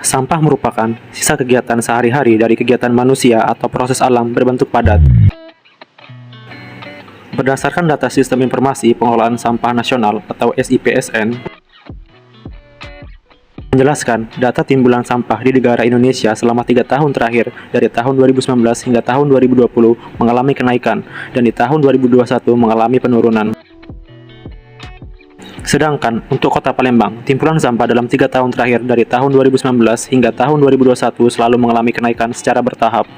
Sampah merupakan sisa kegiatan sehari-hari dari kegiatan manusia atau proses alam berbentuk padat. Berdasarkan data Sistem Informasi Pengelolaan Sampah Nasional atau SIPSN, menjelaskan data timbulan sampah di negara Indonesia selama 3 tahun terakhir dari tahun 2019 hingga tahun 2020 mengalami kenaikan dan di tahun 2021 mengalami penurunan. Sedangkan untuk Kota Palembang, timbulan sampah dalam 3 tahun terakhir dari tahun 2019 hingga tahun 2021 selalu mengalami kenaikan secara bertahap.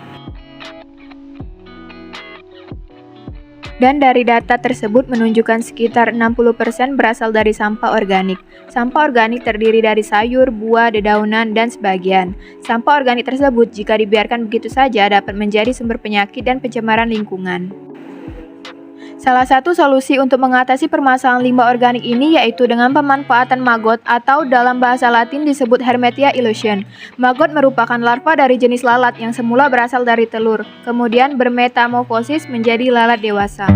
Dan dari data tersebut menunjukkan sekitar 60% berasal dari sampah organik. Sampah organik terdiri dari sayur, buah, dedaunan, dan sebagian. Sampah organik tersebut jika dibiarkan begitu saja dapat menjadi sumber penyakit dan pencemaran lingkungan. Salah satu solusi untuk mengatasi permasalahan limbah organik ini yaitu dengan pemanfaatan maggot atau dalam bahasa Latin disebut Hermetia illusion. Maggot merupakan larva dari jenis lalat yang semula berasal dari telur, kemudian bermetamorfosis menjadi lalat dewasa.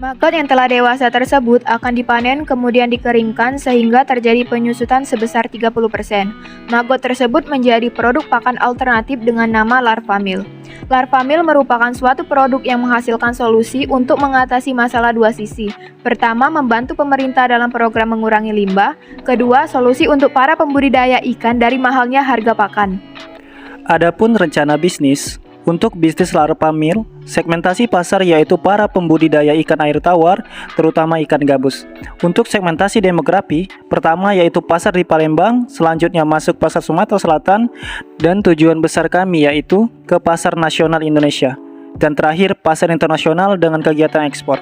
Maggot yang telah dewasa tersebut akan dipanen kemudian dikeringkan sehingga terjadi penyusutan sebesar 30%. Maggot tersebut menjadi produk pakan alternatif dengan nama larva meal. Larva meal merupakan suatu produk yang menghasilkan solusi untuk mengatasi masalah dua sisi. Pertama, membantu pemerintah dalam program mengurangi limbah. Kedua, solusi untuk para pembudidaya ikan dari mahalnya harga pakan. Adapun rencana bisnis, untuk bisnis larva meal, segmentasi pasar yaitu para pembudidaya ikan air tawar, terutama ikan gabus. Untuk segmentasi demografi, pertama yaitu pasar di Palembang, selanjutnya masuk pasar Sumatera Selatan, dan tujuan besar kami yaitu ke pasar nasional Indonesia, dan terakhir pasar internasional dengan kegiatan ekspor.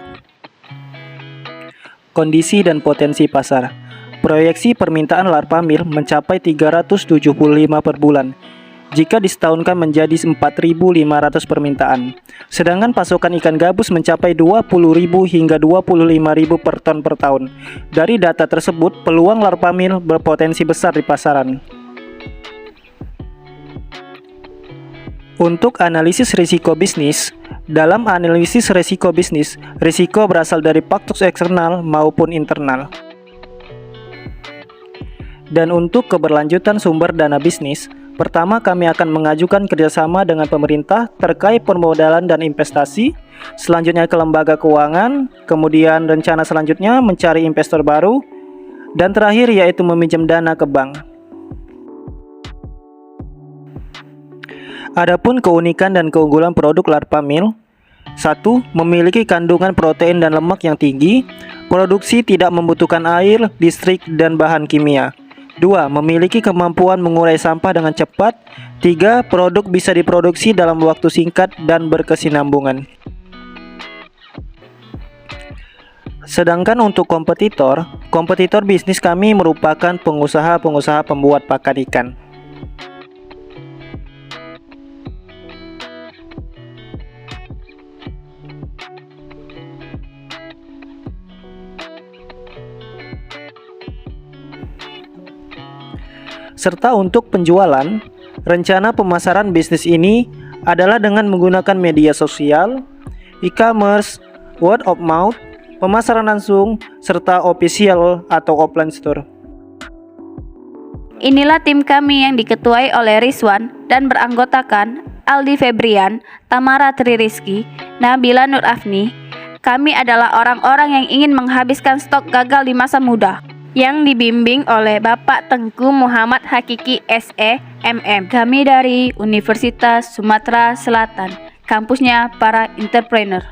Kondisi dan potensi pasar. Proyeksi permintaan larva meal mencapai 375 per bulan, jika disetahunkan menjadi 4.500 permintaan. Sedangkan pasokan ikan gabus mencapai 20.000 hingga 25.000 per ton per tahun. Dari data tersebut, peluang larva meal berpotensi besar di pasaran. Untuk analisis risiko bisnis, dalam analisis risiko bisnis, risiko berasal dari faktor eksternal maupun internal. Dan untuk keberlanjutan sumber dana bisnis, pertama, kami akan mengajukan kerjasama dengan pemerintah terkait permodalan dan investasi, selanjutnya ke lembaga keuangan, kemudian rencana selanjutnya mencari investor baru, dan terakhir yaitu meminjam dana ke bank. Adapun keunikan dan keunggulan produk larva meal, 1. Memiliki kandungan protein dan lemak yang tinggi, produksi tidak membutuhkan air, listrik, dan bahan kimia. 2. Memiliki kemampuan mengurai sampah dengan cepat. 3. Produk bisa diproduksi dalam waktu singkat dan berkesinambungan. Sedangkan untuk kompetitor bisnis kami merupakan pengusaha-pengusaha pembuat pakan ikan. Serta untuk penjualan, rencana pemasaran bisnis ini adalah dengan menggunakan media sosial, e-commerce, word of mouth, pemasaran langsung, serta official atau offline store. Inilah tim kami yang diketuai oleh Rizwan dan beranggotakan Aldi Febrian, Tamara Tri Rizky, Nabila Nur Afni. Kami adalah orang-orang yang ingin menghabiskan stok gagal di masa muda, yang dibimbing oleh Bapak Tengku Muhammad Hakiki SE MM. Kami dari Universitas Sumatera Selatan, kampusnya para entrepreneur.